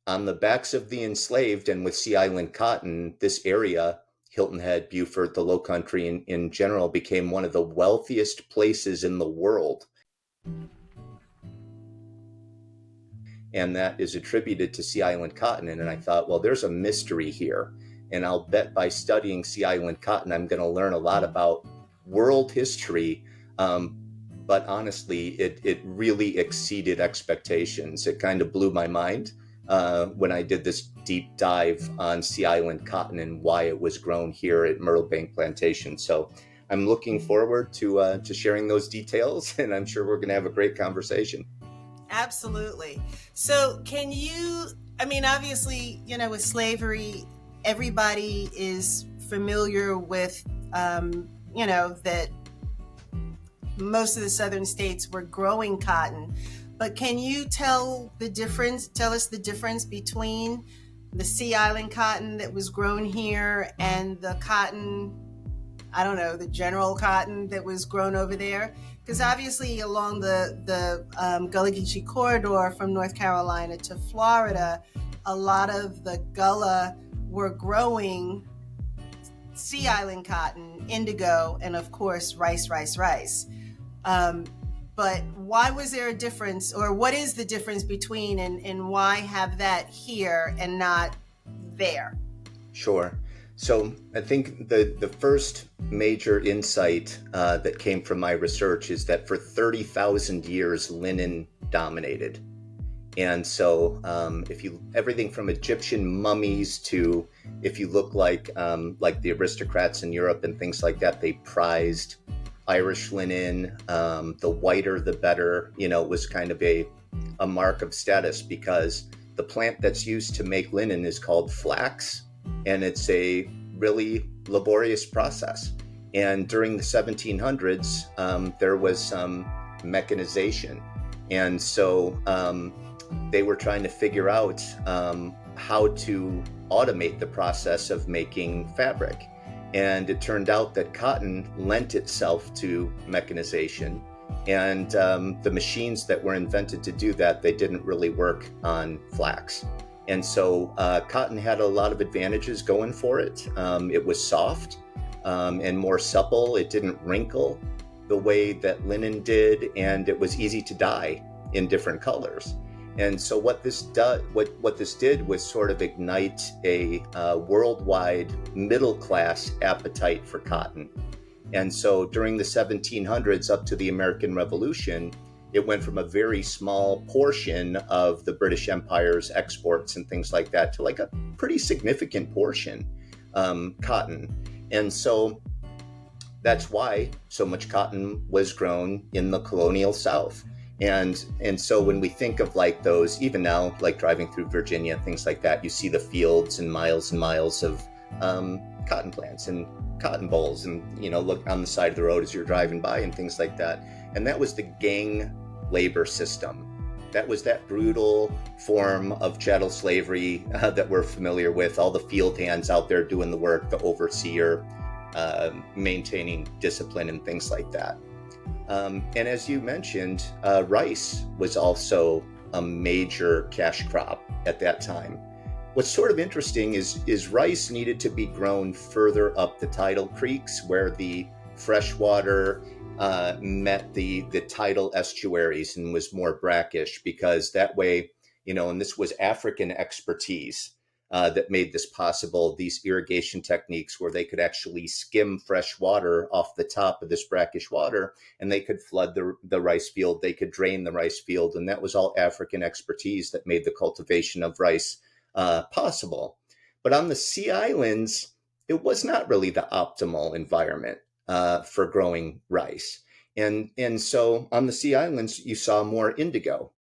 on the backs of the enslaved and with Sea Island cotton, this area, Hilton Head, Beaufort, the Lowcountry in general, became one of the wealthiest places in the world. And that is attributed to Sea Island cotton. And I thought, well, there's a mystery here. And I'll bet by studying Sea Island cotton, I'm going to learn a lot about world history. But honestly, it really exceeded expectations. It kind of blew my mind when I did this deep dive on Sea Island cotton and why it was grown here at Myrtle Bank Plantation. So I'm looking forward to sharing those details, and I'm sure we're going to have a great conversation. Absolutely. So, can you, I mean, obviously, with slavery, everybody is familiar with, that most of the southern states were growing cotton. But can you tell us the difference between the Sea Island cotton that was grown here and the cotton, I don't know, the general cotton that was grown over there? Because obviously, along the Gullah Geechee corridor from North Carolina to Florida, a lot of the Gullah were growing Sea Island cotton, indigo, and of course, rice, rice, rice. But why was there a difference, or what is the difference between, and why have that here and not there? Sure. So I think the first major insight that came from my research is that for 30,000 years, linen dominated. And so if you everything from Egyptian mummies to if you look like the aristocrats in Europe and things like that, they prized Irish linen. The whiter, the better. It was kind of a mark of status because the plant that's used to make linen is called flax, and it's a really laborious process. And during the 1700s, there was some mechanization. And so they were trying to figure out how to automate the process of making fabric. And it turned out that cotton lent itself to mechanization. And the machines that were invented to do that, they didn't really work on flax. And so cotton had a lot of advantages going for it. It was soft and more supple. It didn't wrinkle the way that linen did, and it was easy to dye in different colors. And so what this did was sort of ignite a worldwide middle class appetite for cotton. And so during the 1700s up to the American Revolution, it went from a very small portion of the British Empire's exports and things like that to like a pretty significant portion, cotton. And so that's why so much cotton was grown in the colonial South. And so when we think of like those, even now, like driving through Virginia, things like that, you see the fields and miles of cotton plants and cotton bolls, and look on the side of the road as you're driving by and things like that. And that was the gang labor system. That was that brutal form of chattel slavery that we're familiar with. All the field hands out there doing the work, the overseer, maintaining discipline and things like that. And as you mentioned, rice was also a major cash crop at that time. What's sort of interesting is rice needed to be grown further up the tidal creeks where the freshwater met the tidal estuaries and was more brackish, because that way, and this was African expertise that made this possible, these irrigation techniques where they could actually skim fresh water off the top of this brackish water, and they could flood the rice field, they could drain the rice field. And that was all African expertise that made the cultivation of rice possible. But on the Sea Islands, it was not really the optimal environment for growing rice. And so on the Sea Islands, you saw more indigo.